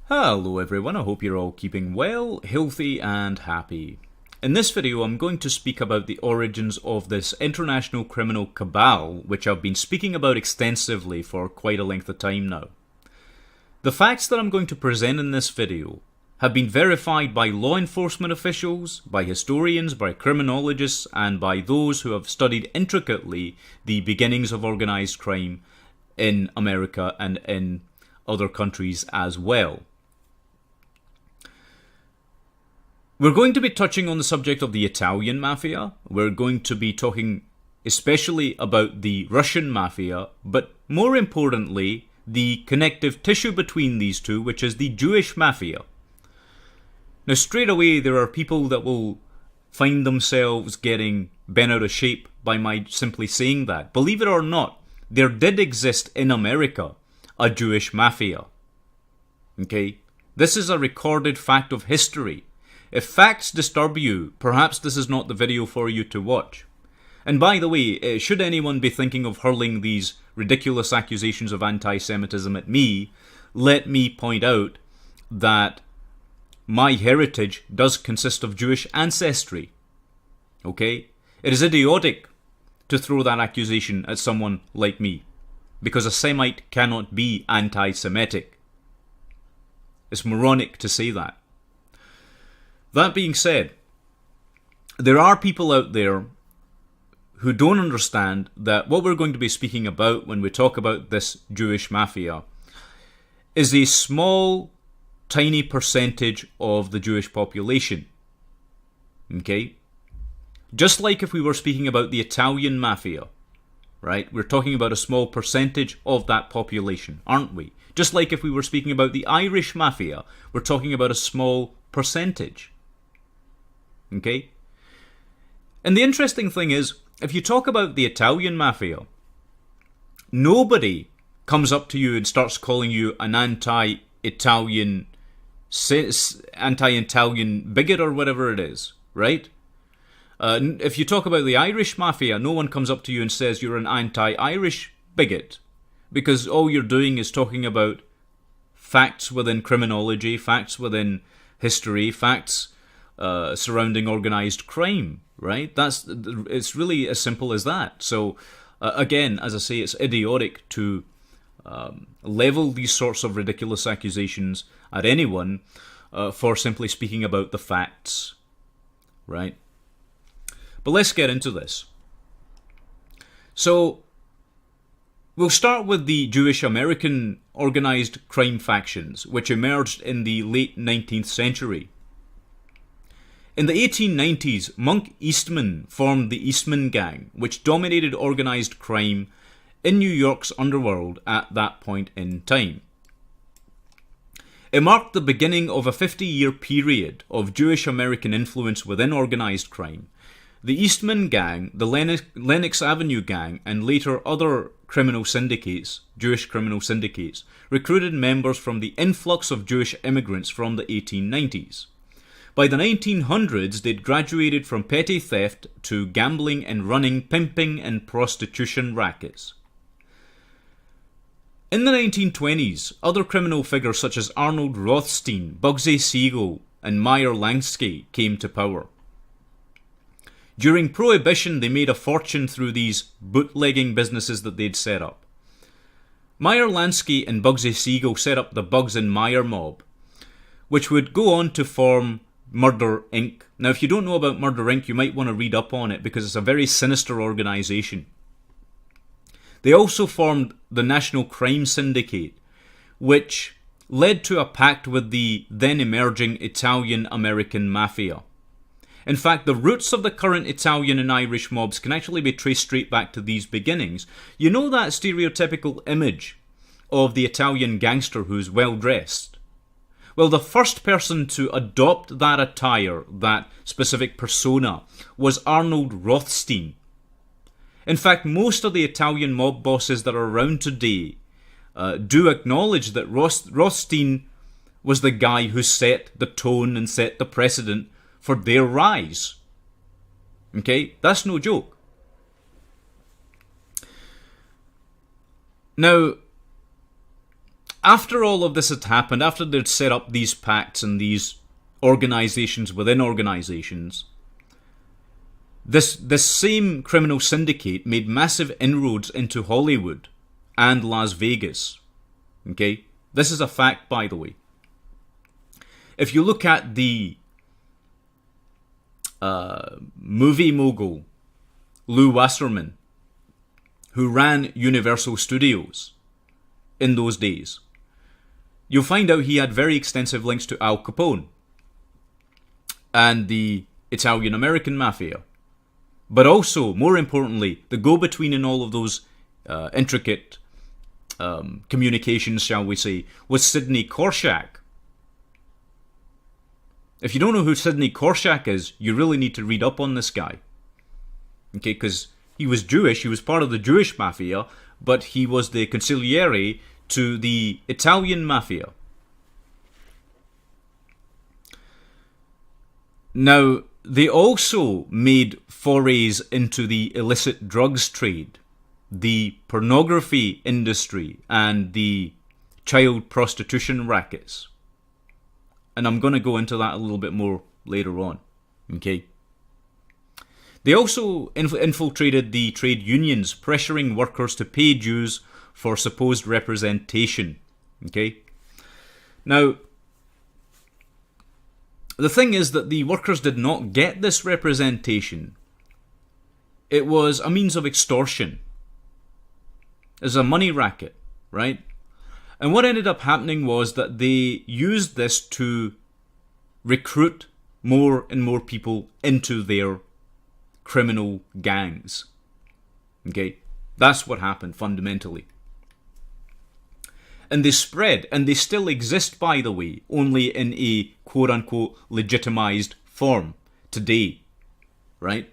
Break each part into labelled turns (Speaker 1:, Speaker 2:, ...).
Speaker 1: Hello everyone, I hope you're all keeping well, healthy and happy. In this video I'm going to speak about the origins of this international criminal cabal, which I've been speaking about extensively for quite a length of time now. The facts that I'm going to present in this video have been verified by law enforcement officials, by historians, by criminologists and by those who have studied intricately the beginnings of organised crime in America and in other countries as well. We're going to be touching on the subject of the Italian mafia. We're going to be talking especially about the Russian mafia, but more importantly, the connective tissue between these two, which is the Jewish mafia. Now, straight away, there are people that will find themselves getting bent out of shape by my simply saying that. Believe it or not, there did exist in America a Jewish mafia. Okay? This is a recorded fact of history. If facts disturb you, perhaps this is not the video for you to watch. And by the way, should anyone be thinking of hurling these ridiculous accusations of anti-Semitism at me, let me point out that my heritage does consist of Jewish ancestry. Okay? It is idiotic to throw that accusation at someone like me, because a Semite cannot be anti-Semitic. It's moronic to say that. That being said, there are people out there who don't understand that what we're going to be speaking about when we talk about this Jewish mafia is a small, tiny percentage of the Jewish population. Okay? Just like if we were speaking about the Italian mafia, right? We're talking about a small percentage of that population, aren't we? Just like if we were speaking about the Irish mafia, we're talking about a small percentage. Okay? And the interesting thing is, if you talk about the Italian mafia, nobody comes up to you and starts calling you an anti-Italian bigot or whatever it is, right? If you talk about the Irish mafia, no one comes up to you and says you're an anti-Irish bigot, because all you're doing is talking about facts within criminology, facts within history, facts surrounding organised crime, right? It's really as simple as that. So, again, as I say, it's idiotic to level these sorts of ridiculous accusations at anyone for simply speaking about the facts, right? But let's get into this. So, we'll start with the Jewish American organised crime factions, which emerged in the late 19th century. In the 1890s, Monk Eastman formed the Eastman Gang, which dominated organised crime in New York's underworld at that point in time. It marked the beginning of a 50-year period of Jewish American influence within organised crime. The Eastman Gang, the Lenox Avenue Gang, and later other criminal syndicates, Jewish criminal syndicates, recruited members from the influx of Jewish immigrants from the 1890s. By the 1900s, they'd graduated from petty theft to gambling and running, pimping and prostitution rackets. In the 1920s, other criminal figures such as Arnold Rothstein, Bugsy Siegel and Meyer Lansky came to power. During Prohibition, they made a fortune through these bootlegging businesses that they'd set up. Meyer Lansky and Bugsy Siegel set up the Bugs and Meyer mob, which would go on to form Murder Inc. Now, if you don't know about Murder Inc., you might want to read up on it because it's a very sinister organisation. They also formed the National Crime Syndicate, which led to a pact with the then emerging Italian-American mafia. In fact, the roots of the current Italian and Irish mobs can actually be traced straight back to these beginnings. You know that stereotypical image of the Italian gangster who's well-dressed? Well, the first person to adopt that attire, that specific persona, was Arnold Rothstein. In fact, most of the Italian mob bosses that are around today do acknowledge that Rothstein was the guy who set the tone and set the precedent for their rise. Okay? That's no joke. Now, after all of this had happened, after they'd set up these pacts and these organizations within organizations, this same criminal syndicate made massive inroads into Hollywood and Las Vegas. Okay? This is a fact, by the way. If you look at the movie mogul Lew Wasserman, who ran Universal Studios in those days, you'll find out he had very extensive links to Al Capone and the Italian-American mafia. But also, more importantly, the go-between in all of those intricate communications, shall we say, was Sidney Korshak. If you don't know who Sidney Korshak is, you really need to read up on this guy. Okay, because he was Jewish, he was part of the Jewish mafia, but he was the consigliere to the Italian mafia. Now, they also made forays into the illicit drugs trade, the pornography industry, and the child prostitution rackets. And I'm going to go into that a little bit more later on. Okay. They also infiltrated the trade unions, pressuring workers to pay dues for supposed representation. Okay. Now, the thing is that the workers did not get this representation. It was a means of extortion. It's a money racket, right? And what ended up happening was that they used this to recruit more and more people into their criminal gangs. Okay? That's what happened fundamentally. And they spread, and they still exist, by the way, only in a quote-unquote legitimized form today, right?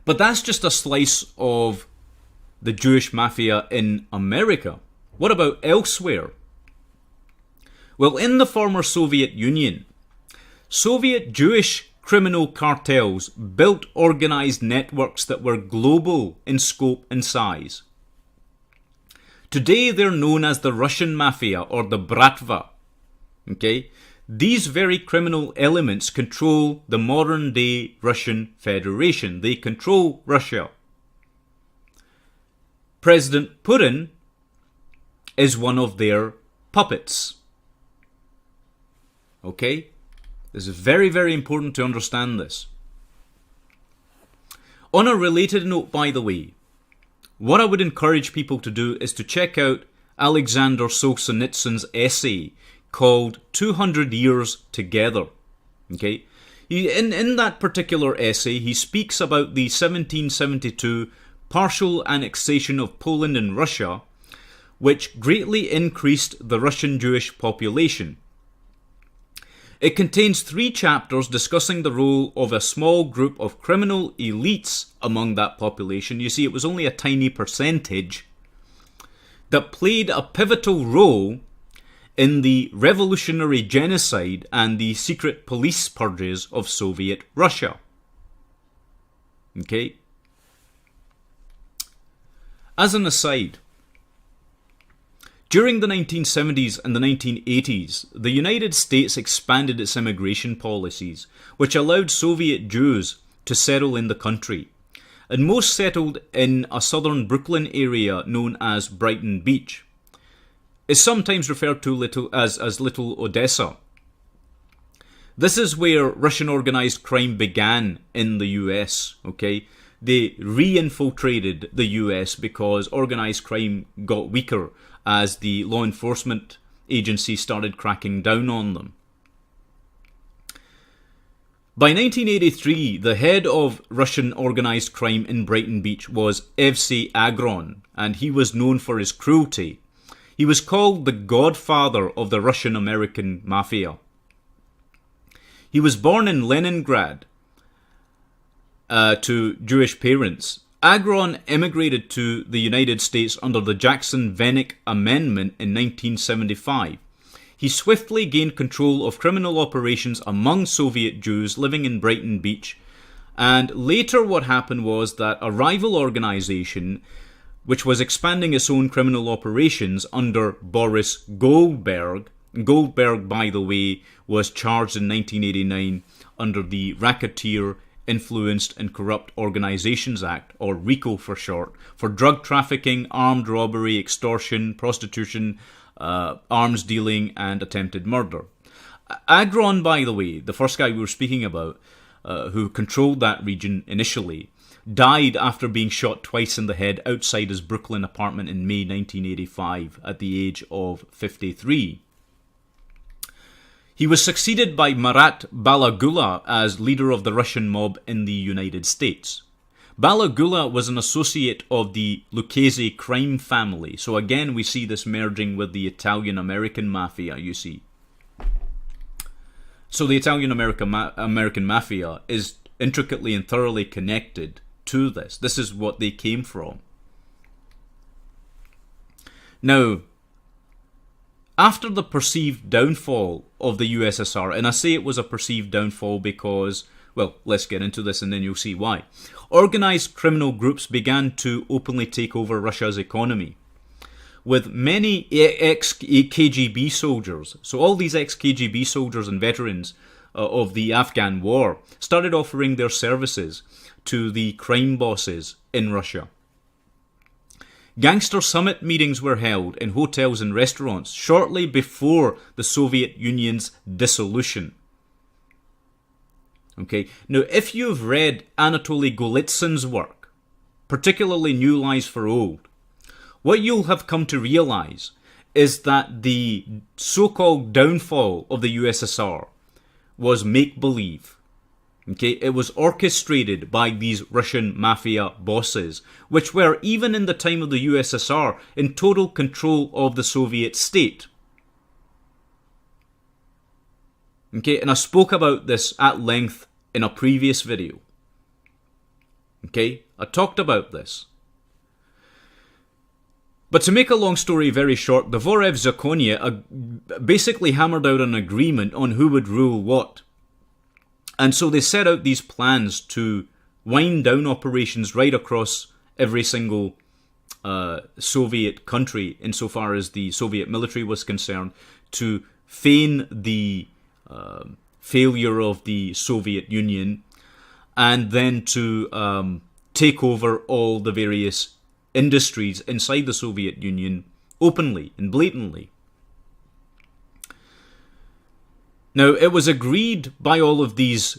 Speaker 1: But that's just a slice of the Jewish mafia in America. What about elsewhere? Well, in the former Soviet Union, Soviet Jewish criminal cartels built organized networks that were global in scope and size. Today they're known as the Russian Mafia or the Bratva. Okay? These very criminal elements control the modern day Russian Federation. They control Russia. President Putin is one of their puppets. Okay? This is very, very important to understand this. On a related note, by the way, what I would encourage people to do is to check out Alexander Solzhenitsyn's essay called 200 Years Together. Okay? In that particular essay, he speaks about the 1772 partial annexation of Poland and Russia, which greatly increased the Russian Jewish population. It contains 3 chapters discussing the role of a small group of criminal elites among that population. You see, it was only a tiny percentage that played a pivotal role in the revolutionary genocide and the secret police purges of Soviet Russia. Okay? As an aside, during the 1970s and the 1980s, the United States expanded its immigration policies, which allowed Soviet Jews to settle in the country, and most settled in a southern Brooklyn area known as Brighton Beach. It's sometimes referred to as Little Odessa. This is where Russian organized crime began in the US, okay? They re-infiltrated the US because organized crime got weaker as the law enforcement agency started cracking down on them. By 1983, the head of Russian organized crime in Brighton Beach was Evsey Agron, and he was known for his cruelty. He was called the godfather of the Russian-American mafia. He was born in Leningrad to Jewish parents. Agron emigrated to the United States under the Jackson-Vanik Amendment in 1975. He swiftly gained control of criminal operations among Soviet Jews living in Brighton Beach, and later what happened was that a rival organization which was expanding its own criminal operations under Boris Goldberg. Goldberg, by the way, was charged in 1989 under the Racketeer Influenced and Corrupt Organizations Act, or RICO for short, for drug trafficking, armed robbery, extortion, prostitution, arms dealing, and attempted murder. Agron, by the way, the first guy we were speaking about, who controlled that region initially, died after being shot twice in the head outside his Brooklyn apartment in May 1985 at the age of 53. He was succeeded by Marat Balagula as leader of the Russian mob in the United States. Balagula was an associate of the Lucchese crime family. So again, we see this merging with the Italian-American mafia, you see. So the Italian-American mafia is intricately and thoroughly connected to this. This is what they came from. Now, after the perceived downfall of the USSR, and I say it was a perceived downfall because, well, let's get into this and then you'll see why. Organized criminal groups began to openly take over Russia's economy, with many ex-KGB soldiers. So all these ex-KGB soldiers and veterans of the Afghan war started offering their services to the crime bosses in Russia. Gangster summit meetings were held in hotels and restaurants shortly before the Soviet Union's dissolution. Okay, now if you've read Anatoly Golitsyn's work, particularly New Lies for Old, what you'll have come to realize is that the so-called downfall of the USSR was make-believe. Okay, it was orchestrated by these Russian mafia bosses, which were, even in the time of the USSR, in total control of the Soviet state. Okay, and I spoke about this at length in a previous video. Okay, I talked about this. But to make a long story very short, the Vorev Zakonia basically hammered out an agreement on who would rule what. And so they set out these plans to wind down operations right across every single Soviet country, insofar as the Soviet military was concerned, to feign the failure of the Soviet Union, and then to take over all the various industries inside the Soviet Union openly and blatantly. Now, it was agreed by all of these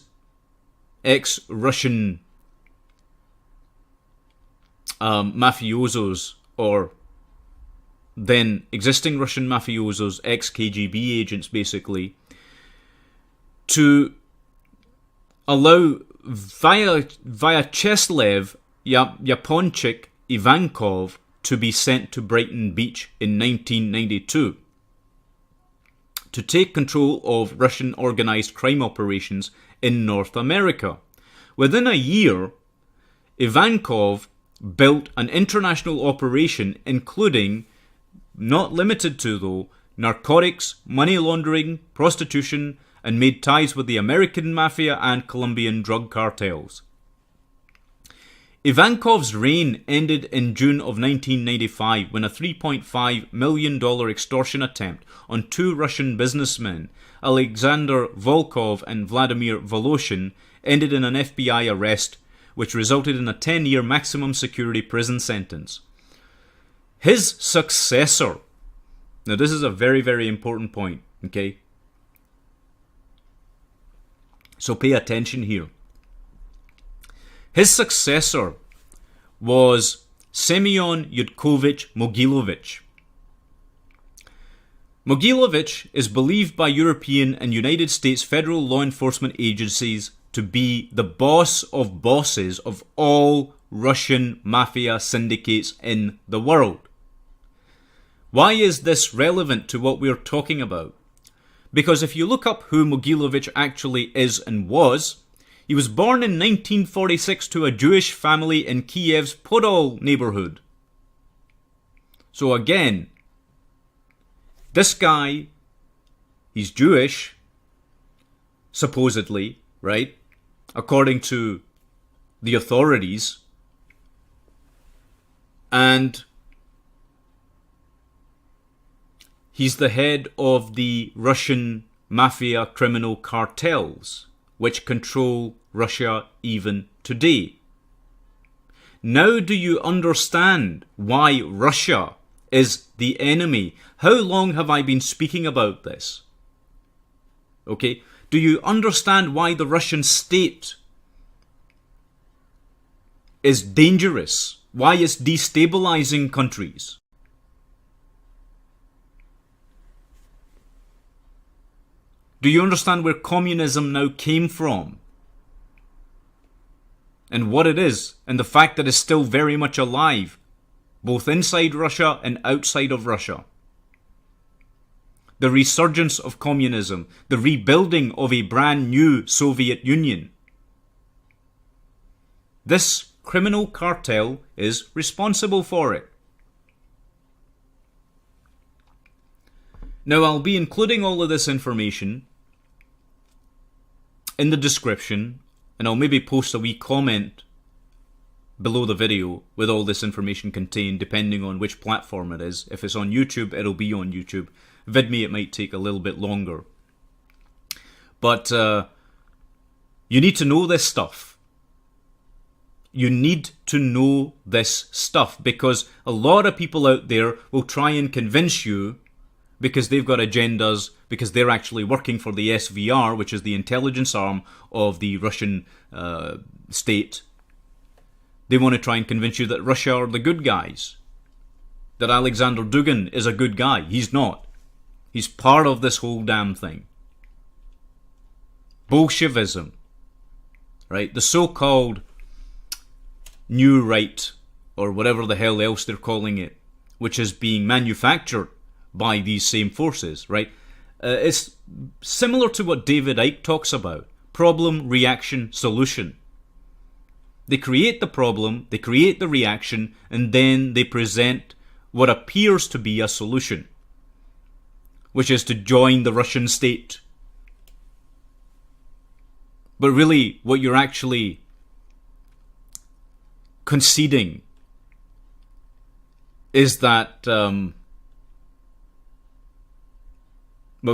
Speaker 1: ex-Russian mafiosos, or then existing Russian mafiosos, ex-KGB agents basically, to allow Vyacheslav Yaponchik Ivankov to be sent to Brighton Beach in 1992 to take control of Russian organized crime operations in North America. Within a year, Ivankov built an international operation including, not limited to though, narcotics, money laundering, prostitution, and made ties with the American mafia and Colombian drug cartels. Ivankov's reign ended in June of 1995 when a $3.5 million extortion attempt on two Russian businessmen, Alexander Volkov and Vladimir Voloshin, ended in an FBI arrest, which resulted in a 10-year maximum security prison sentence. His successor, now this is a very, very important point, okay? So pay attention here. His successor was Semyon Yudkovich Mogilovich. Mogilovich is believed by European and United States federal law enforcement agencies to be the boss of bosses of all Russian mafia syndicates in the world. Why is this relevant to what we're talking about? Because if you look up who Mogilovich actually is and was, he was born in 1946 to a Jewish family in Kiev's Podol neighborhood. So again, this guy, he's Jewish, supposedly, right? According to the authorities. And he's the head of the Russian mafia criminal cartels, which control Russia even today. Now do you understand why Russia is the enemy? How long have I been speaking about this? Okay, do you understand why the Russian state is dangerous? Why it's destabilizing countries? Do you understand where communism now came from? And what it is, and the fact that it's still very much alive, both inside Russia and outside of Russia. The resurgence of communism, the rebuilding of a brand new Soviet Union. This criminal cartel is responsible for it. Now, I'll be including all of this information in the description, and I'll maybe post a wee comment below the video with all this information contained, depending on which platform it is. If it's on YouTube, it'll be on YouTube. VidMe, it might take a little bit longer. But you need to know this stuff. You need to know this stuff, because a lot of people out there will try and convince you, because they've got agendas, because they're actually working for the SVR, which is the intelligence arm of the Russian state. They want to try and convince you that Russia are the good guys, that Alexander Dugin is a good guy. He's not. He's part of this whole damn thing. Bolshevism, right? The so-called new right, or whatever the hell else they're calling it, which is being manufactured by these same forces, right? It's similar to what David Icke talks about. Problem, reaction, solution. They create the problem, they create the reaction, and then they present what appears to be a solution, which is to join the Russian state. But really, what you're actually conceding is that, well,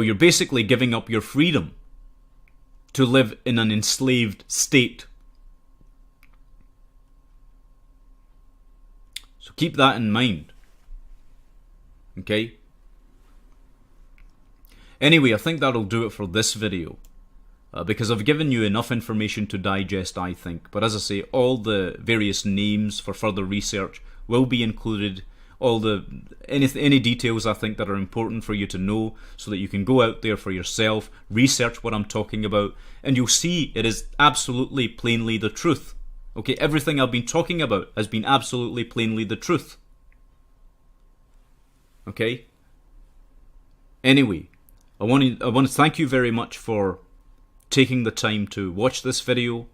Speaker 1: you're basically giving up your freedom to live in an enslaved state. So keep that in mind. Okay? Anyway, I think that'll do it for this video. Because I've given you enough information to digest, I think. But as I say, all the various names for further research will be included. All the any details I think that are important for you to know, so that you can go out there for yourself, research what I'm talking about, and you'll see it is absolutely plainly the truth. Okay, everything I've been talking about has been absolutely plainly the truth. Okay? Anyway, I want to thank you very much for taking the time to watch this video.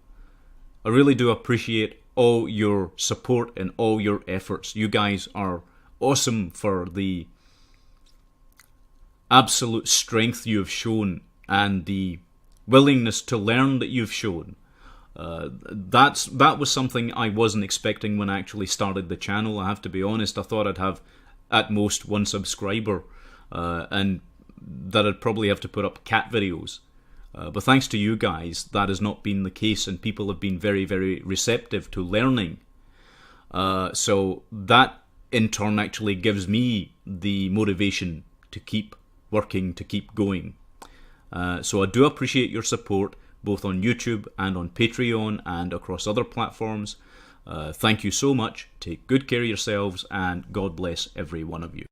Speaker 1: I really do appreciate all your support and all your efforts. You guys are awesome for the absolute strength you have shown and the willingness to learn that you've shown. That was something I wasn't expecting when I actually started the channel. I have to be honest, I thought I'd have at most one subscriber, and that I'd probably have to put up cat videos. But thanks to you guys, that has not been the case, and people have been very, very receptive to learning. So that in turn actually gives me the motivation to keep working, to keep going. So I do appreciate your support, both on YouTube and on Patreon and across other platforms. Thank you so much. Take good care of yourselves, and God bless every one of you.